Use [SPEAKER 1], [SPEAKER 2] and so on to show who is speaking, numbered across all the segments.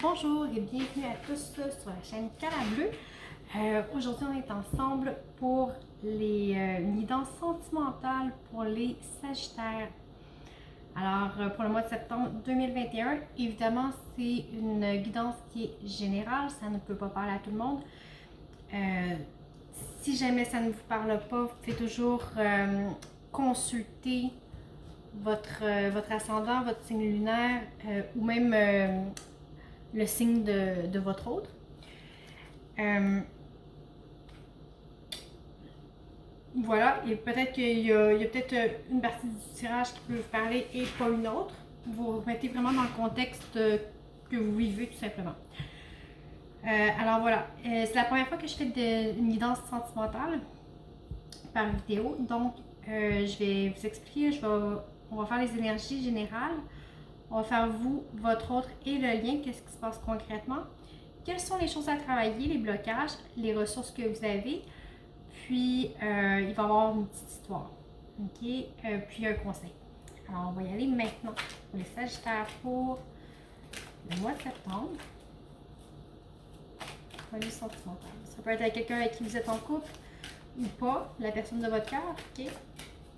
[SPEAKER 1] Bonjour et bienvenue à tous sur la chaîne Cala Bleu. Aujourd'hui, on est ensemble pour une guidance sentimentale pour les Sagittaires. Alors, pour le mois de septembre 2021, évidemment, c'est une guidance qui est générale, ça ne peut pas parler à tout le monde. Si jamais ça ne vous parle pas, vous pouvez toujours consulter votre ascendant, votre signe lunaire ou même le signe de votre autre. Voilà, et peut-être qu'il y a peut-être une partie du tirage qui peut vous parler et pas une autre. Vous remettez vraiment dans le contexte que vous vivez tout simplement. Alors voilà, c'est la première fois que je fais une guidance sentimentale par vidéo, donc je vais vous expliquer, on va faire les énergies générales, on va faire vous, votre autre et le lien, qu'est-ce qui se passe concrètement, quelles sont les choses à travailler, les blocages, les ressources que vous avez, puis il va y avoir une petite histoire, ok, puis un conseil. Alors on va y aller maintenant pour les Sagittaires pour le mois de septembre. Revue sentimentale. Ça peut être avec quelqu'un avec qui vous êtes en couple ou pas, la personne de votre cœur, ok?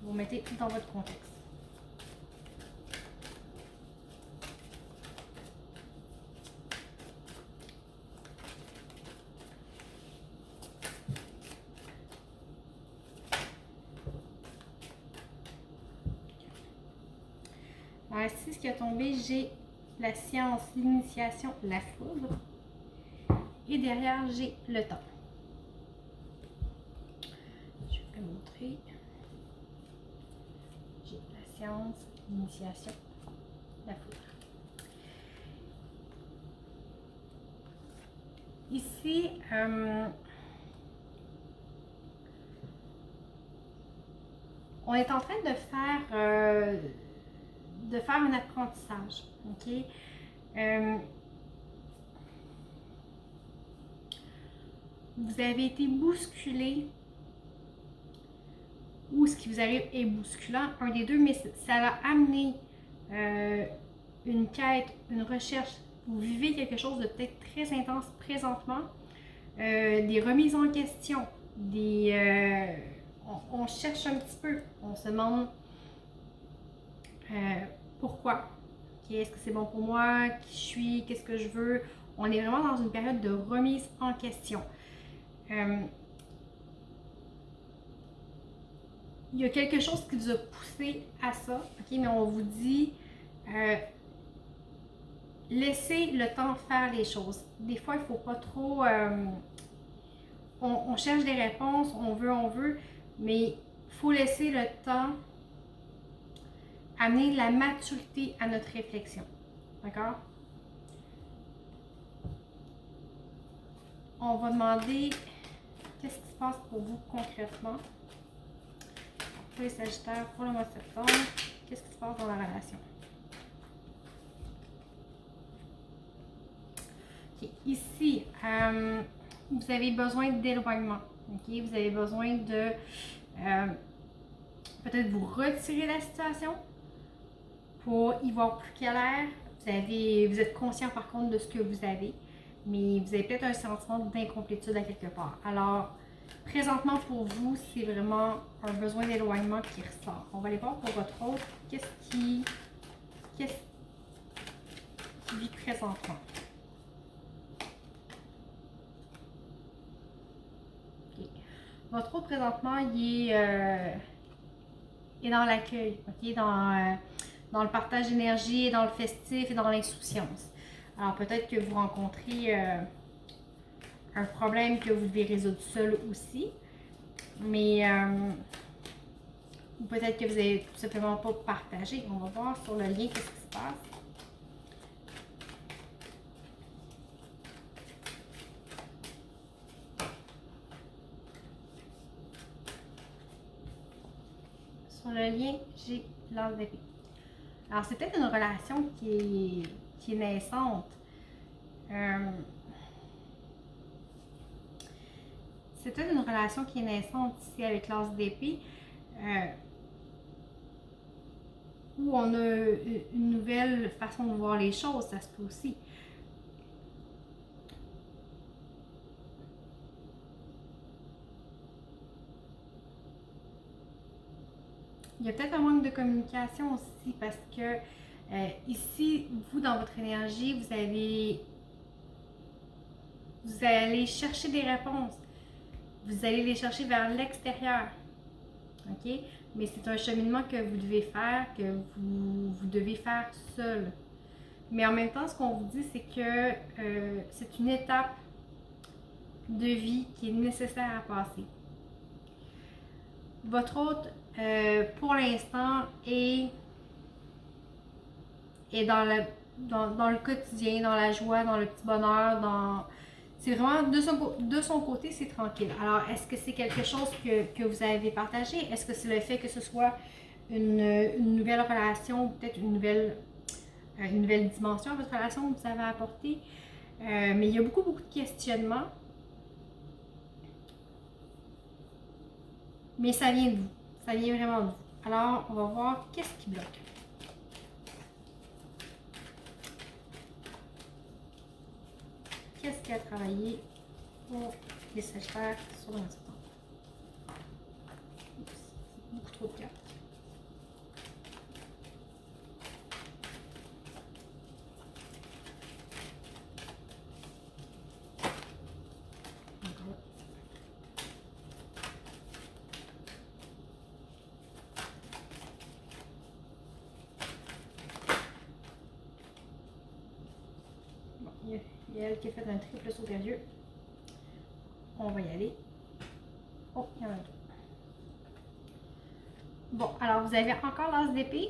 [SPEAKER 1] Vous mettez tout dans votre contexte. Alors ici, ce qui a tombé, j'ai la science, l'initiation, la foudre. Et derrière, j'ai le temps. Je vais vous montrer. J'ai la science, l'initiation, la foudre. Ici, on est en train de faire un apprentissage, ok? Vous avez été bousculé ou ce qui vous arrive est bousculant, un des deux, mais ça va amener une quête, une recherche. Vous vivez quelque chose de peut-être très intense présentement, des remises en question, on cherche un petit peu, on se demande pourquoi, okay, est-ce que c'est bon pour moi, qui je suis, qu'est-ce que je veux. On est vraiment dans une période de remise en question. Il y a quelque chose qui vous a poussé à ça, ok, mais on vous dit laissez le temps faire les choses. Des fois, il ne faut pas trop. On cherche des réponses, on veut, mais il faut laisser le temps amener de la maturité à notre réflexion. D'accord? On va demander qu'est-ce qui se passe pour vous concrètement. Pour les Sagittaires, pour le mois de septembre, qu'est-ce qui se passe dans la relation? Okay. Ici, vous avez besoin d'éloignement. Okay? Vous avez besoin de peut-être vous retirer de la situation pour y voir plus clair. Vous êtes conscient par contre de ce que vous avez, mais vous avez peut-être un sentiment d'incomplétude à quelque part. Alors, présentement pour vous, c'est vraiment un besoin d'éloignement qui ressort. On va aller voir pour votre autre, qu'est-ce qui vit présentement. Okay. Votre autre présentement, il est dans l'accueil, okay? Dans le partage d'énergie, dans le festif et dans l'insouciance. Alors peut-être que vous rencontrez un problème que vous devez résoudre seul aussi, mais peut-être que vous n'avez tout simplement pas partagé. On va voir sur le lien qu'est-ce qui se passe. Sur le lien, j'ai l'as d'épée. Alors c'est peut-être une relation qui est naissante. C'est peut-être une relation qui est naissante ici avec l'as d'épée. Où on a une nouvelle façon de voir les choses, ça se peut aussi. il y a peut-être un manque de communication aussi parce que ici, vous, dans votre énergie, vous allez chercher des réponses. Vous allez les chercher vers l'extérieur. OK? Mais c'est un cheminement que vous devez faire, que vous devez faire seul. Mais en même temps, ce qu'on vous dit, c'est que c'est une étape de vie qui est nécessaire à passer. Votre hôte, pour l'instant, est dans le quotidien, dans la joie, dans le petit bonheur, c'est vraiment de son côté, c'est tranquille. Alors, est-ce que c'est quelque chose que vous avez partagé? Est-ce que c'est le fait que ce soit une nouvelle relation ou peut-être une nouvelle dimension à votre relation que vous avez apportée? Mais il y a beaucoup de questionnements. Mais ça vient de vous. Ça vient vraiment de vous. Alors, on va voir qu'est-ce qui bloque. Qu'est-ce qui a travaillé pour les Sagittaires sur le mois de septembre? Beaucoup trop de cartes. Il y a elle qui a fait un triple saut périlleux. On va y aller. Oh, il y en a deux. Bon, alors vous avez encore l'as d'épée,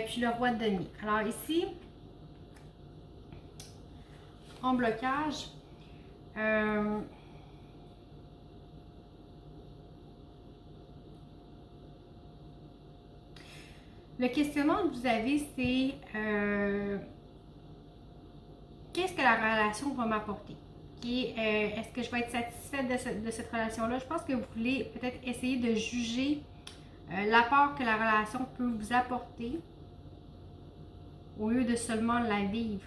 [SPEAKER 1] puis le roi de denier. Alors ici, en blocage, le questionnement que vous avez, c'est qu'est-ce que la relation va m'apporter? Est-ce que je vais être satisfaite de cette relation-là? Je pense que vous voulez peut-être essayer de juger l'apport que la relation peut vous apporter au lieu de seulement la vivre.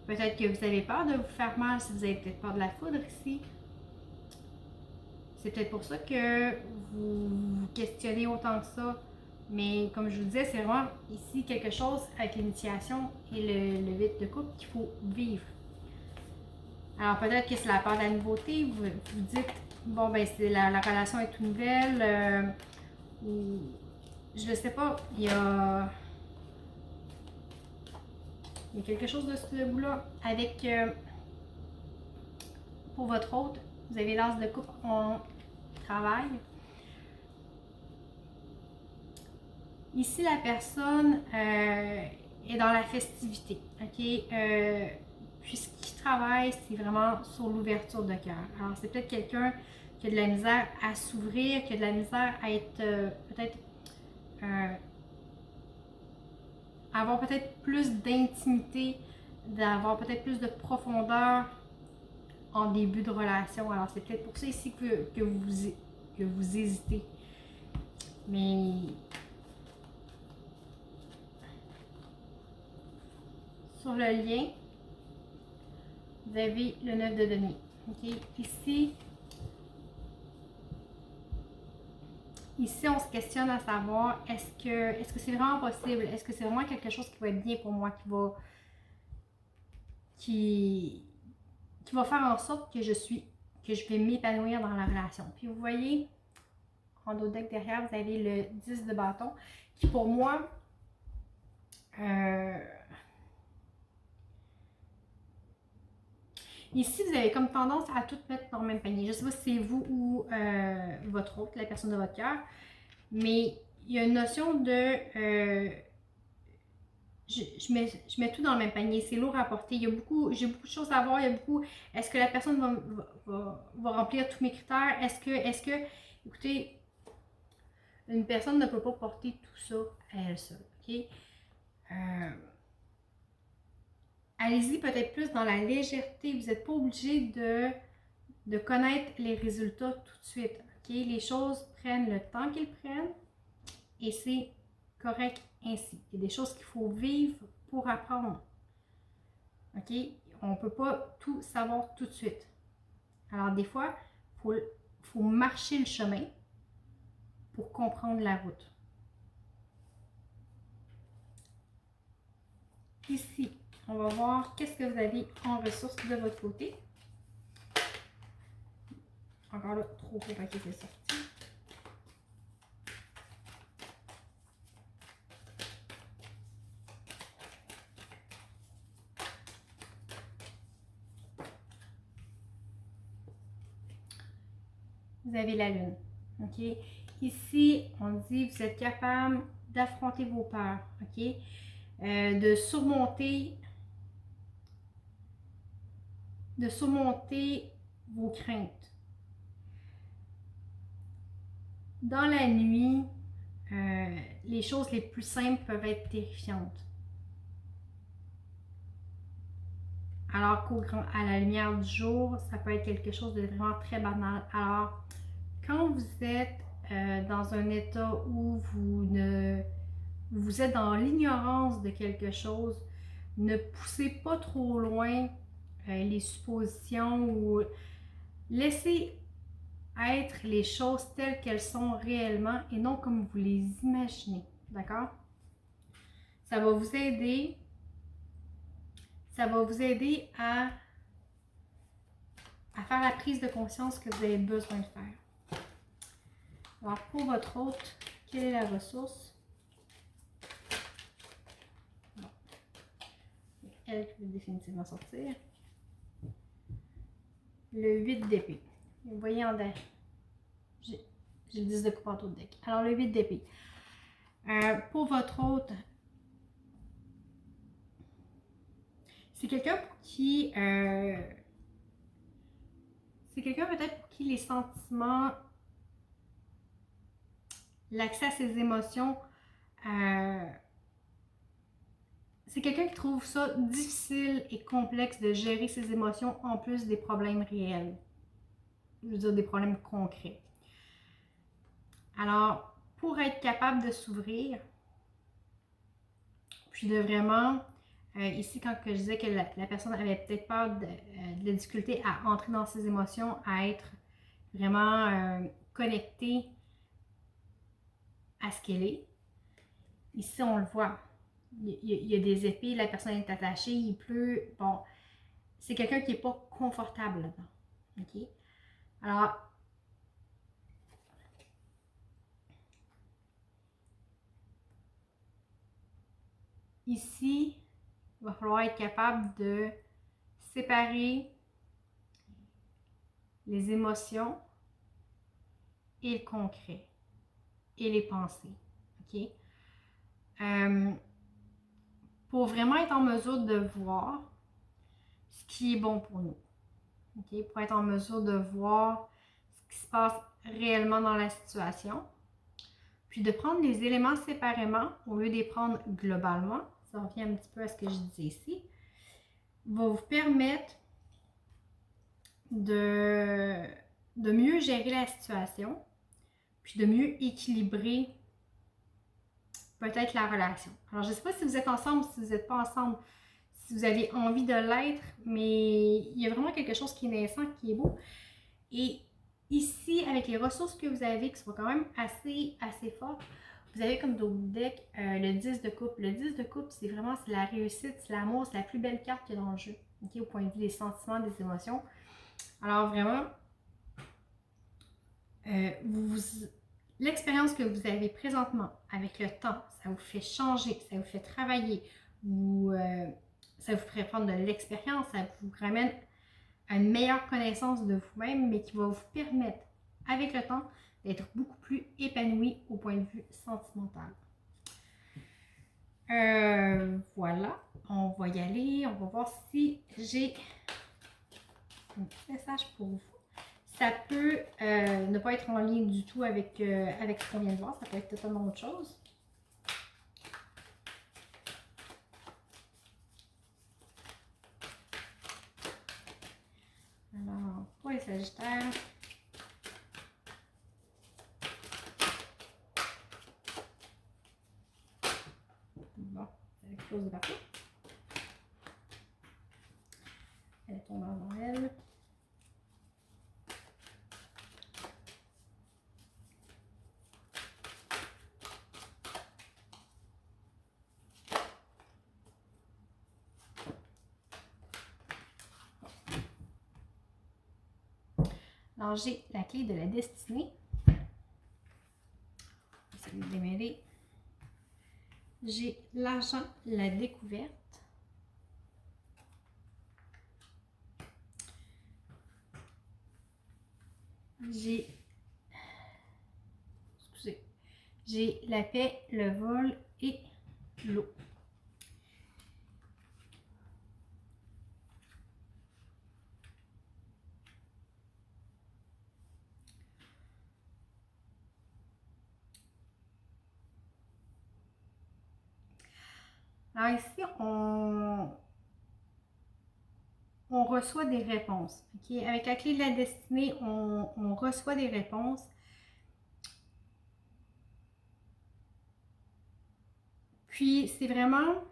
[SPEAKER 1] Peut-être que vous avez peur de vous faire mal, si vous avez peut-être peur de la foudre ici. C'est peut-être pour ça que vous vous questionnez autant que ça. Mais comme je vous disais, c'est vraiment ici quelque chose avec l'initiation et le 8 de coupe qu'il faut vivre. Alors peut-être que c'est la peur de la nouveauté. Vous dites, bon ben c'est la relation est toute nouvelle. Ou je ne sais pas, il y a quelque chose de ce bout-là. Avec, pour votre hôte, vous avez l'as de coupe en travail. Ici, la personne est dans la festivité, ok? Puis ce qui travaille, c'est vraiment sur l'ouverture de cœur. Alors, c'est peut-être quelqu'un qui a de la misère à s'ouvrir, qui a de la misère à être peut-être avoir peut-être plus d'intimité, d'avoir peut-être plus de profondeur en début de relation. Alors, c'est peut-être pour ça ici que vous hésitez. Mais sur le lien, vous avez le 9 de denier. Okay? Ici, on se questionne à savoir est-ce que c'est vraiment possible? Est-ce que c'est vraiment quelque chose qui va être bien pour moi, qui va faire en sorte que je vais m'épanouir dans la relation? Puis vous voyez, en dos deck derrière, vous avez le 10 de bâton, qui pour moi, ici, vous avez comme tendance à tout mettre dans le même panier. Je ne sais pas si c'est vous ou votre autre, la personne de votre cœur, mais il y a une notion de je mets tout dans le même panier. C'est lourd à porter. J'ai beaucoup de choses à voir. Il y a beaucoup. Est-ce que la personne va remplir tous mes critères? Est-ce que, écoutez, une personne ne peut pas porter tout ça à elle seule. OK? Allez-y peut-être plus dans la légèreté. Vous n'êtes pas obligé de connaître les résultats tout de suite. Okay? Les choses prennent le temps qu'elles prennent et c'est correct ainsi. Il y a des choses qu'il faut vivre pour apprendre. OK? On ne peut pas tout savoir tout de suite. Alors des fois, il faut marcher le chemin pour comprendre la route. Ici, on va voir qu'est-ce que vous avez en ressources de votre côté. Encore là, trop gros paquet est sorti. Vous avez la lune. OK? Ici, on dit vous êtes capable d'affronter vos peurs. OK? De surmonter vos craintes. Dans la nuit, les choses les plus simples peuvent être terrifiantes. Alors qu'à la lumière du jour, ça peut être quelque chose de vraiment très banal. Alors, quand vous êtes dans un état où vous êtes dans l'ignorance de quelque chose, ne poussez pas trop loin les suppositions ou laissez être les choses telles qu'elles sont réellement et non comme vous les imaginez. D'accord? Ça va vous aider. Ça va vous aider à faire la prise de conscience que vous avez besoin de faire. Alors, pour votre hôte, quelle est la ressource? Bon. Elle qui va définitivement sortir. Le 8 d'épée. Vous voyez en deck. J'ai le 10 de coupe en tout de deck. Alors, le 8 d'épée. Pour votre hôte, c'est quelqu'un pour qui... c'est quelqu'un peut-être pour qui les sentiments, l'accès à ses émotions, c'est quelqu'un qui trouve ça difficile et complexe de gérer ses émotions en plus des problèmes réels. Je veux dire des problèmes concrets. Alors, pour être capable de s'ouvrir, puis de vraiment, ici quand je disais que la personne avait peut-être peur de la difficulté à entrer dans ses émotions, à être vraiment connectée à ce qu'elle est. Ici, on le voit. Il y a des épées, la personne est attachée, il pleut. Bon, c'est quelqu'un qui n'est pas confortable là-dedans. OK? Alors, ici, il va falloir être capable de séparer les émotions et le concret et les pensées. OK? Pour vraiment être en mesure de voir ce qui est bon pour nous. Okay? Pour être en mesure de voir ce qui se passe réellement dans la situation. Puis de prendre les éléments séparément au lieu de les prendre globalement. Ça revient un petit peu à ce que je disais ici. Va vous permettre de mieux gérer la situation. Puis de mieux équilibrer peut-être la relation. Alors, je ne sais pas si vous êtes ensemble, si vous n'êtes pas ensemble, si vous avez envie de l'être, mais il y a vraiment quelque chose qui est naissant, qui est beau. Et ici, avec les ressources que vous avez, qui sont quand même assez fortes, vous avez comme d'autres decks le 10 de coupe. Le 10 de coupe, c'est vraiment la réussite, c'est l'amour, c'est la plus belle carte qu'il y a dans le jeu, okay, au point de vue des sentiments, des émotions. Alors vraiment, l'expérience que vous avez présentement avec le temps, ça vous fait changer, ça vous fait travailler, ça vous ferait prendre de l'expérience, ça vous ramène à une meilleure connaissance de vous-même, mais qui va vous permettre, avec le temps, d'être beaucoup plus épanoui au point de vue sentimental. Voilà, on va y aller, on va voir si j'ai un petit message pour vous. Ça peut ne pas être en lien du tout avec ce qu'on vient de voir, ça peut être totalement autre chose. Alors, pour les Sagittaires, bon, ça explose de partout. Elle tombe avant elle. Alors, j'ai la clé de la destinée. Je vais démêler. J'ai l'argent, la découverte. J'ai la paix, le vol et l'eau. Alors ici, on reçoit des réponses. Okay? Avec la clé de la destinée, on reçoit des réponses. Puis, c'est vraiment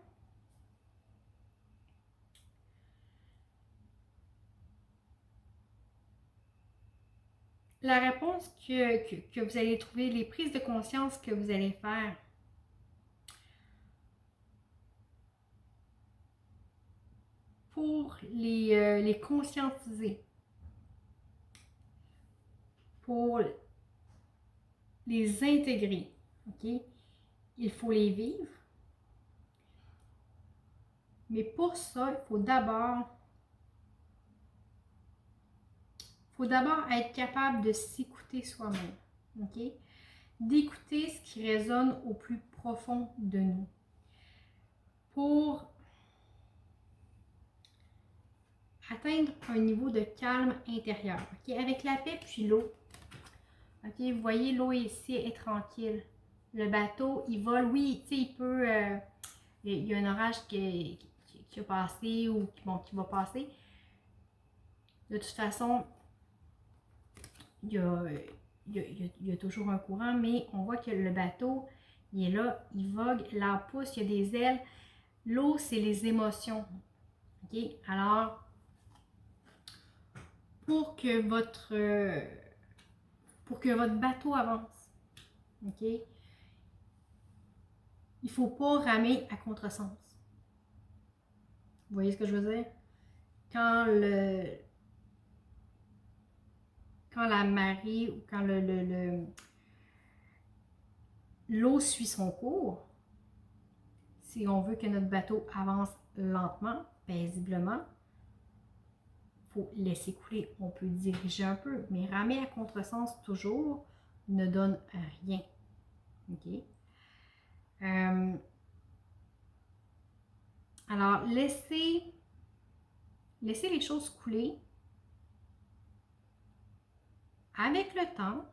[SPEAKER 1] la réponse que vous allez trouver, les prises de conscience que vous allez faire. Pour les conscientiser, pour les intégrer, ok? Il faut les vivre, mais pour ça, il faut d'abord être capable de s'écouter soi-même, ok? D'écouter ce qui résonne au plus profond de nous. Pour atteindre un niveau de calme intérieur. Okay? Avec la paix puis l'eau. Okay? Vous voyez, l'eau ici est tranquille. Le bateau, il vole. Oui, tu sais, il peut... il y a un orage qui a passé ou qui va passer. De toute façon, il y a toujours un courant, mais on voit que le bateau, il est là, il vogue, l'air pousse, il y a des ailes. L'eau, c'est les émotions. OK? Alors, pour que votre bateau avance, OK? Il ne faut pas ramer à contresens. Vous voyez ce que je veux dire? Quand la marée ou quand l'eau suit son cours, si on veut que notre bateau avance lentement, paisiblement, il faut laisser couler. On peut diriger un peu, mais ramer à contresens toujours ne donne rien. OK? Alors, laissez les choses couler. Avec le temps,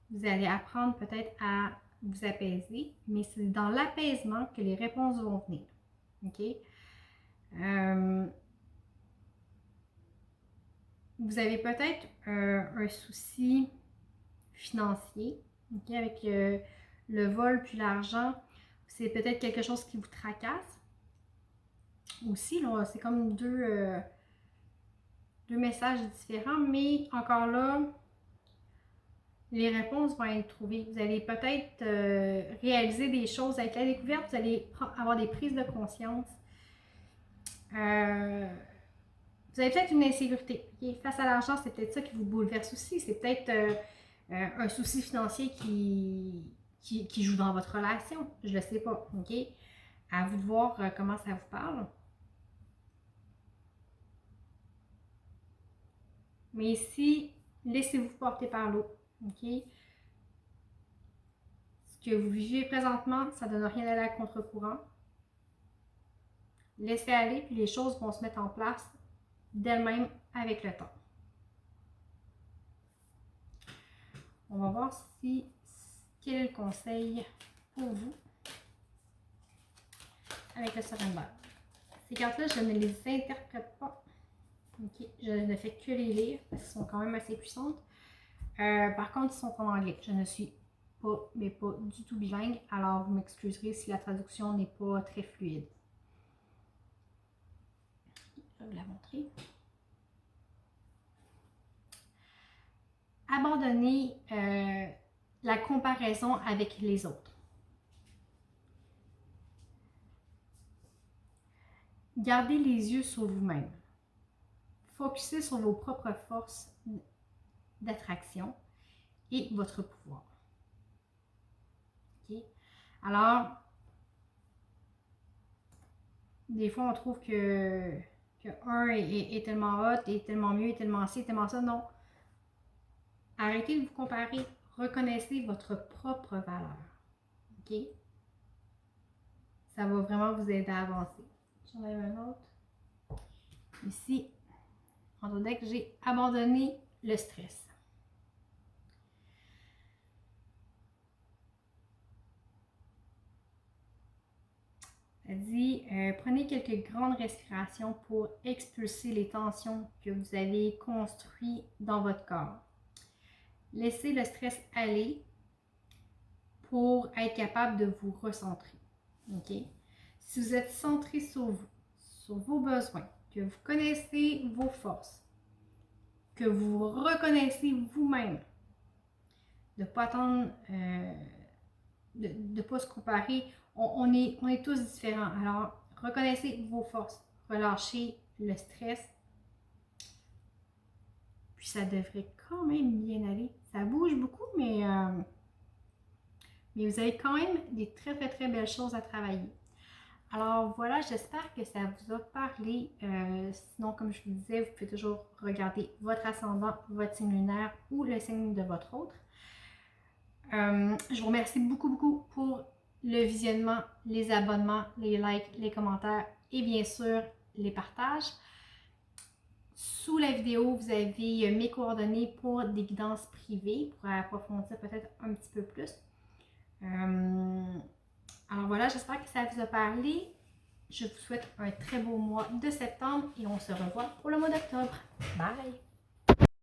[SPEAKER 1] vous allez apprendre peut-être à vous apaiser, mais c'est dans l'apaisement que les réponses vont venir. OK? Vous avez peut-être un souci financier, okay? Avec le vol puis l'argent. C'est peut-être quelque chose qui vous tracasse. Aussi, c'est comme deux messages différents, mais encore là, les réponses vont être trouvées. Vous allez peut-être réaliser des choses avec la découverte, vous allez avoir des prises de conscience. Vous avez peut-être une insécurité. Okay? Face à l'argent, c'est peut-être ça qui vous bouleverse aussi. C'est peut-être un souci financier qui joue dans votre relation. Je ne le sais pas. OK? À vous de voir comment ça vous parle. Mais ici, laissez-vous porter par l'eau. OK? Ce que vous vivez présentement, ça ne donne rien d'aller à contre-courant. Laissez aller, puis les choses vont se mettre en place d'elles-mêmes avec le temps. On va voir quel est le conseil pour vous avec le surrender. Ces cartes-là, je ne les interprète pas. Okay. Je ne fais que les lire parce qu'elles sont quand même assez puissantes. Par contre, ils sont en anglais. Je ne suis pas du tout bilingue, alors vous m'excuserez si la traduction n'est pas très fluide. Je vais vous la montrer. Abandonnez la comparaison avec les autres. Gardez les yeux sur vous-même. focuser sur vos propres forces d'attraction et votre pouvoir. OK? Alors, des fois, on trouve que un est tellement hot, est tellement mieux, est tellement ci, tellement ça. Non. Arrêtez de vous comparer. Reconnaissez votre propre valeur. OK? Ça va vraiment vous aider à avancer. J'en ai un autre. Ici, en deck, j'ai abandonné le stress. Ça dit, prenez quelques grandes respirations pour expulser les tensions que vous avez construites dans votre corps. Laissez le stress aller pour être capable de vous recentrer. OK? Si vous êtes centré sur vous, sur vos besoins, que vous connaissez vos forces, que vous reconnaissez vous-même, de ne pas attendre, de ne pas se comparer. On est tous différents. Alors, reconnaissez vos forces, relâchez le stress, puis ça devrait quand même bien aller. Ça bouge beaucoup, mais vous avez quand même des très, très, très belles choses à travailler. Alors voilà, j'espère que ça vous a parlé. Sinon, comme je vous disais, vous pouvez toujours regarder votre ascendant, votre signe lunaire ou le signe de votre autre. Je vous remercie beaucoup, beaucoup pour le visionnement, les abonnements, les likes, les commentaires et bien sûr les partages. Sous la vidéo, vous avez mes coordonnées pour des guidances privées pour approfondir peut-être un petit peu plus. Alors voilà, j'espère que ça vous a parlé. Je vous souhaite un très beau mois de septembre et on se revoit pour le mois d'octobre. Bye!